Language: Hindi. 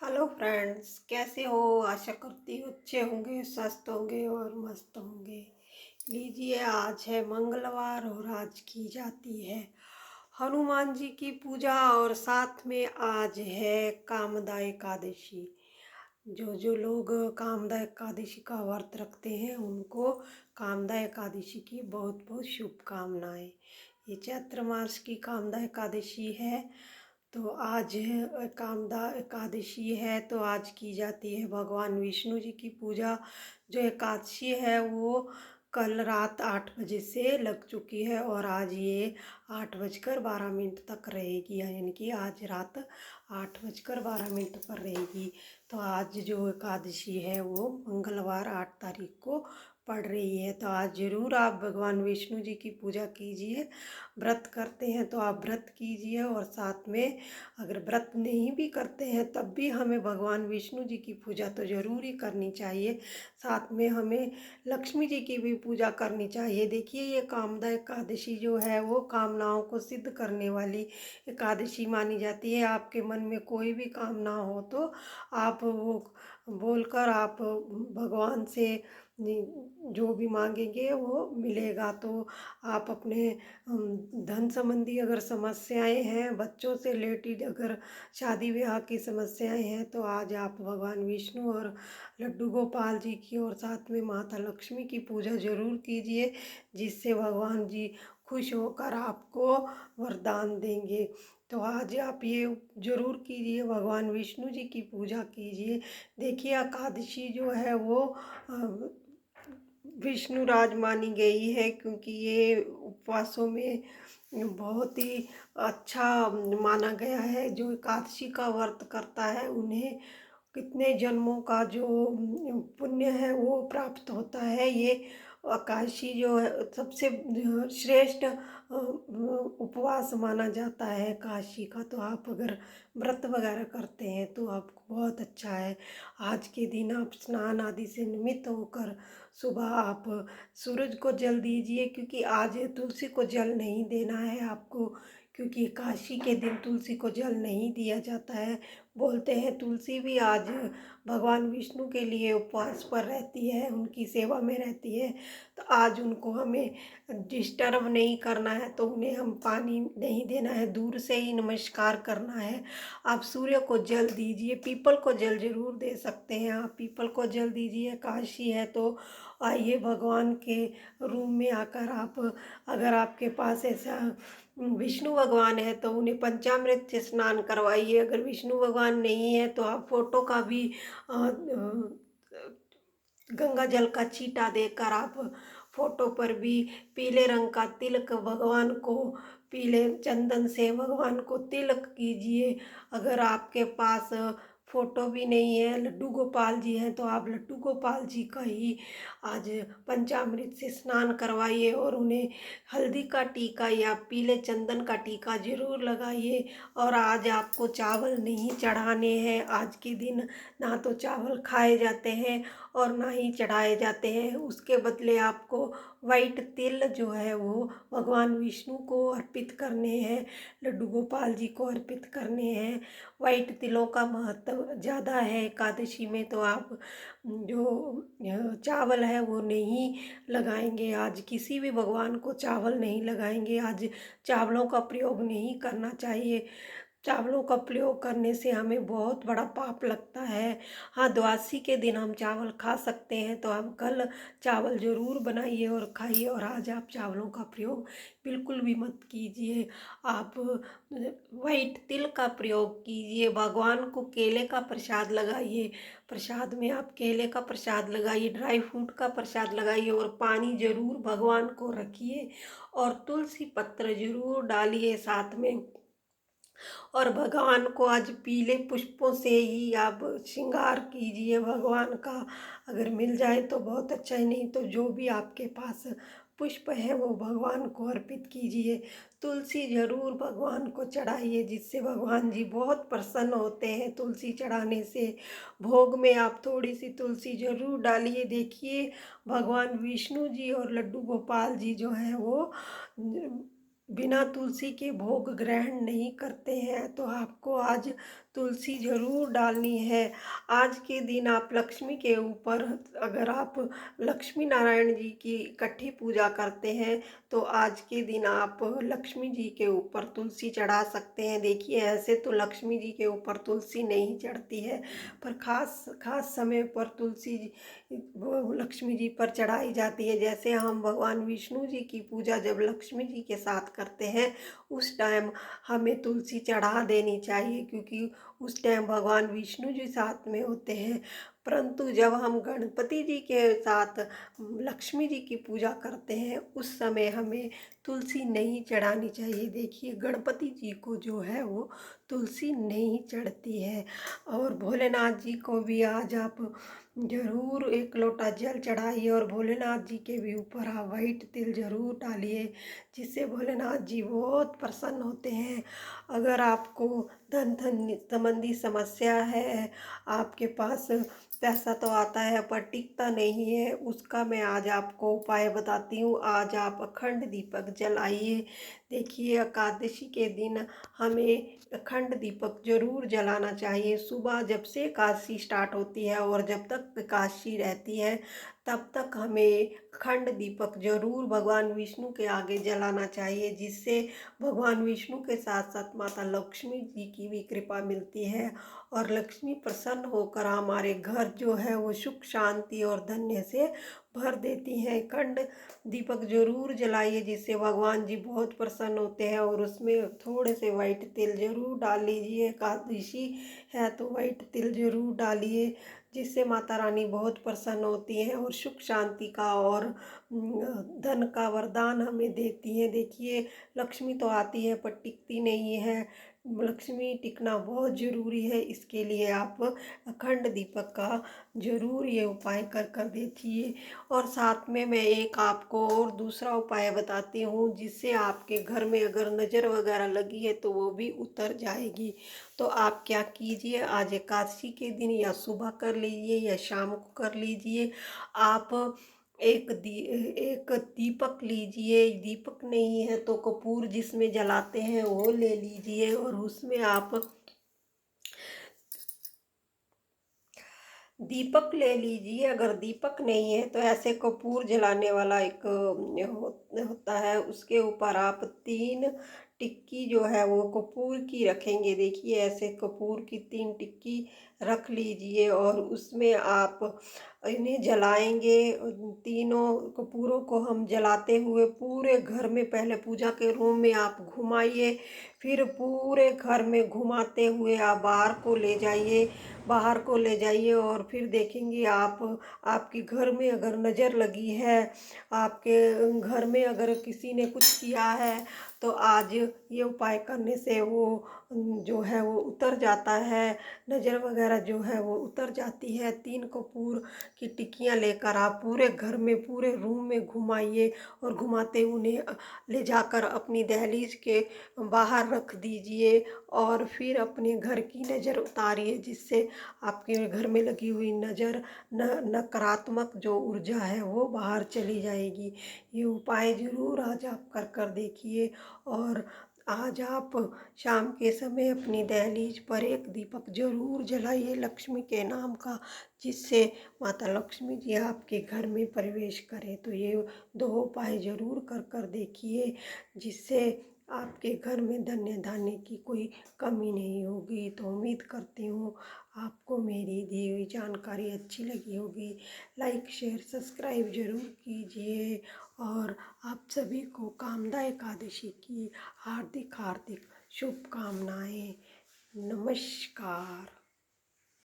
हेलो फ्रेंड्स, कैसे हो? आशा करती हूँ अच्छे होंगे, स्वस्थ होंगे और मस्त होंगे। लीजिए, आज है मंगलवार और आज की जाती है हनुमान जी की पूजा और साथ में आज है कामदा एकादशी। जो जो लोग कामदा एकादशी का व्रत रखते हैं उनको कामदा एकादशी की बहुत बहुत शुभकामनाएं। ये चैत्र मास की कामदा एकादशी है। तो आज कामदा एकादशी है तो आज की जाती है भगवान विष्णु जी की पूजा। जो एकादशी है वो कल रात 8 बजे से लग चुकी है और आज ये 8:12 तक रहेगी, यानी कि आज रात 8:12 पर रहेगी। तो आज जो एकादशी है वो मंगलवार 8 तारीख को पड़ रही है। तो आज ज़रूर आप भगवान विष्णु जी की पूजा कीजिए। व्रत करते हैं तो आप व्रत कीजिए और साथ में अगर व्रत नहीं भी करते हैं तब भी हमें भगवान विष्णु जी की पूजा तो ज़रूर ही करनी चाहिए। साथ में हमें लक्ष्मी जी की भी पूजा करनी चाहिए। देखिए, ये कामदा एकादशी जो है वो कामनाओं को सिद्ध करने वाली एकादशी मानी जाती है। आपके मन में कोई भी कामना हो तो आप वो बोलकर आप भगवान से जो भी मांगेंगे वो मिलेगा। तो आप अपने धन संबंधी अगर समस्याएं हैं, बच्चों से रिलेटेड अगर शादी ब्याह की समस्याएं हैं तो आज आप भगवान विष्णु और लड्डू गोपाल जी की और साथ में माता लक्ष्मी की पूजा जरूर कीजिए, जिससे भगवान जी खुश होकर आपको वरदान देंगे। तो आज आप ये जरूर कीजिए, भगवान विष्णु जी की पूजा कीजिए। देखिए, एकादशी जो है वो विष्णु राज मानी गई है, क्योंकि ये उपवासों में बहुत ही अच्छा माना गया है। जो एकादशी का व्रत करता है उन्हें कितने जन्मों का जो पुण्य है वो प्राप्त होता है। ये एकादशी जो है सबसे श्रेष्ठ उपवास माना जाता है एकादशी का। तो आप अगर व्रत वगैरह करते हैं तो आपको बहुत अच्छा है। आज के दिन आप स्नान आदि से निमित्त होकर सुबह आप सूरज को जल दीजिए, क्योंकि आज तुलसी को जल नहीं देना है आपको, क्योंकि एकादशी के दिन तुलसी को जल नहीं दिया जाता है। बोलते हैं तुलसी भी आज भगवान विष्णु के लिए उपवास पर रहती है, उनकी सेवा में रहती है। तो आज उनको हमें डिस्टर्ब नहीं करना है, तो उन्हें हम पानी नहीं देना है, दूर से ही नमस्कार करना है। आप सूर्य को जल दीजिए, पीपल को जल जरूर दे सकते हैं, आप पीपल को जल दीजिए। एकादशी है तो आइए भगवान के रूम में आकर आप, अगर आपके पास ऐसा विष्णु भगवान है तो उन्हें पंचामृत से स्नान करवाइए। अगर विष्णु भगवान नहीं है तो आप फोटो का भी गंगा जल का छींटा देकर आप फोटो पर भी पीले रंग का तिलक भगवान को, पीले चंदन से भगवान को तिलक कीजिए। अगर आपके पास फोटो भी नहीं है, लड्डू गोपाल जी हैं, तो आप लड्डू गोपाल जी का ही आज पंचामृत से स्नान करवाइए और उन्हें हल्दी का टीका या पीले चंदन का टीका जरूर लगाइए। और आज आपको चावल नहीं चढ़ाने हैं। आज के दिन ना तो चावल खाए जाते हैं और ना ही चढ़ाए जाते हैं। उसके बदले आपको वाइट तिल जो है वो भगवान विष्णु को अर्पित करने हैं, लड्डू गोपाल जी को अर्पित करने हैं। वाइट तिलों का महत्व ज़्यादा है एकादशी में। तो आप जो चावल है वो नहीं लगाएंगे, आज किसी भी भगवान को चावल नहीं लगाएंगे। आज चावलों का प्रयोग नहीं करना चाहिए। चावलों का प्रयोग करने से हमें बहुत बड़ा पाप लगता है। हाँ, द्वादशी के दिन हम चावल खा सकते हैं, तो हम कल चावल जरूर बनाइए और खाइए। और आज आप चावलों का प्रयोग बिल्कुल भी मत कीजिए। आप वाइट तिल का प्रयोग कीजिए। भगवान को केले का प्रसाद लगाइए, प्रसाद में आप केले का प्रसाद लगाइए, ड्राई फ्रूट का प्रसाद लगाइए और पानी जरूर भगवान को रखिए और तुलसी पत्र जरूर डालिए साथ में। और भगवान को आज पीले पुष्पों से ही आप श्रृंगार कीजिए भगवान का। अगर मिल जाए तो बहुत अच्छा है, नहीं तो जो भी आपके पास पुष्प है वो भगवान को अर्पित कीजिए। तुलसी जरूर भगवान को चढ़ाइए, जिससे भगवान जी बहुत प्रसन्न होते हैं तुलसी चढ़ाने से। भोग में आप थोड़ी सी तुलसी जरूर डालिए। देखिए, भगवान विष्णु जी और लड्डू गोपाल जी जो हैं वो बिना तुलसी के भोग ग्रहण नहीं करते हैं। तो आपको आज तुलसी ज़रूर डालनी है। आज के दिन आप लक्ष्मी के ऊपर, अगर आप लक्ष्मी नारायण जी की इकट्ठी पूजा करते हैं तो आज के दिन आप लक्ष्मी जी के ऊपर तुलसी चढ़ा सकते हैं। देखिए, ऐसे तो लक्ष्मी जी के ऊपर तुलसी नहीं चढ़ती है, पर खास खास समय पर तुलसी जी वो लक्ष्मी जी पर चढ़ाई जाती है। जैसे हम भगवान विष्णु जी की पूजा जब लक्ष्मी जी के साथ करते हैं, उस टाइम हमें तुलसी चढ़ा देनी चाहिए, क्योंकि उस टाइम भगवान विष्णु जी साथ में होते हैं। परंतु जब हम गणपति जी के साथ लक्ष्मी जी की पूजा करते हैं, उस समय हमें तुलसी नहीं चढ़ानी चाहिए। देखिए, गणपति जी को जो है वो तुलसी नहीं चढ़ती है। और भोलेनाथ जी को भी आज आप ज़रूर एक लोटा जल चढ़ाइए और भोलेनाथ जी के भी ऊपर आप वाइट तिल ज़रूर डालिए, जिससे भोलेनाथ जी बहुत प्रसन्न होते हैं। अगर आपको धन संबंधी समस्या है, आपके पास पैसा तो आता है पर टिकता नहीं है, उसका मैं आज आपको उपाय बताती हूँ। आज आप अखंड दीपक जलाइए। देखिए, एकादशी के दिन हमें अखंड दीपक जरूर जलाना चाहिए। सुबह जब से एकादशी स्टार्ट होती है और जब तक एकादशी रहती है, तब तक हमें अखंड दीपक जरूर भगवान विष्णु के आगे जलाना चाहिए, जिससे भगवान विष्णु के साथ साथ माता लक्ष्मी जी की भी कृपा मिलती है और लक्ष्मी प्रसन्न होकर हमारे घर जो है वो सुख शांति और धन्य से भर देती हैं। अखंड दीपक जरूर जलाइए, जिससे भगवान जी बहुत प्रसन्न होते हैं। और उसमें थोड़े से वाइट तिल जरूर डाल लीजिए। एकादशी है तो वाइट तिल जरूर डालिए, जिससे माता रानी बहुत प्रसन्न होती हैं और सुख शांति का और धन का वरदान हमें देती हैं। देखिए, लक्ष्मी तो आती है पर टिकती नहीं है। लक्ष्मी टिकना बहुत ज़रूरी है, इसके लिए आप अखंड दीपक का ज़रूर ये उपाय कर कर देखिए। और साथ में मैं एक आपको और दूसरा उपाय बताती हूँ, जिससे आपके घर में अगर नज़र वगैरह लगी है तो वो भी उतर जाएगी। तो आप क्या कीजिए, आज एकादशी के दिन या सुबह कर लीजिए या शाम को कर लीजिए। आप एक दीपक लीजिए, दीपक नहीं है तो कपूर जिसमें जलाते हैं वो ले लीजिए, और उसमें आप दीपक ले लीजिए। अगर दीपक नहीं है तो ऐसे कपूर जलाने वाला एक होता है, उसके ऊपर आप 3 टिक्की जो है वो कपूर की रखेंगे। देखिए, ऐसे कपूर की 3 टिक्की रख लीजिए और उसमें आप इन्हें जलाएंगे। तीनों कपूरों को हम जलाते हुए पूरे घर में, पहले पूजा के रूम में आप घुमाइए, फिर पूरे घर में घुमाते हुए आप बाहर को ले जाइए और फिर देखेंगे आप, आपके घर में अगर नज़र लगी है, आपके घर में अगर किसी ने कुछ किया है, तो आज ये उपाय करने से वो जो है वो उतर जाता है। नज़र वगैरह जो है वो उतर जाती है। 3 कपूर की टिक्कियाँ लेकर आप पूरे घर में, पूरे रूम में घुमाइए और घुमाते उन्हें ले जाकर अपनी दहलीज के बाहर रख दीजिए और फिर अपने घर की नज़र उतारिए, जिससे आपके घर में लगी हुई नज़र नकारात्मक जो ऊर्जा है वो बाहर चली जाएगी। ये उपाय ज़रूर आज आप कर कर देखिए। और आज आप शाम के समय अपनी दहलीज पर एक दीपक जरूर जलाइए लक्ष्मी के नाम का, जिससे माता लक्ष्मी जी आपके घर में प्रवेश करें। तो ये 2 उपाय जरूर कर कर देखिए, जिससे आपके घर में धन्य धान्य की कोई कमी नहीं होगी। तो उम्मीद करती हूँ आपको मेरी दी हुई जानकारी अच्छी लगी होगी। लाइक शेयर सब्सक्राइब जरूर कीजिए और आप सभी को कामदा एकादशी की हार्दिक हार्दिक शुभकामनाएं। नमस्कार।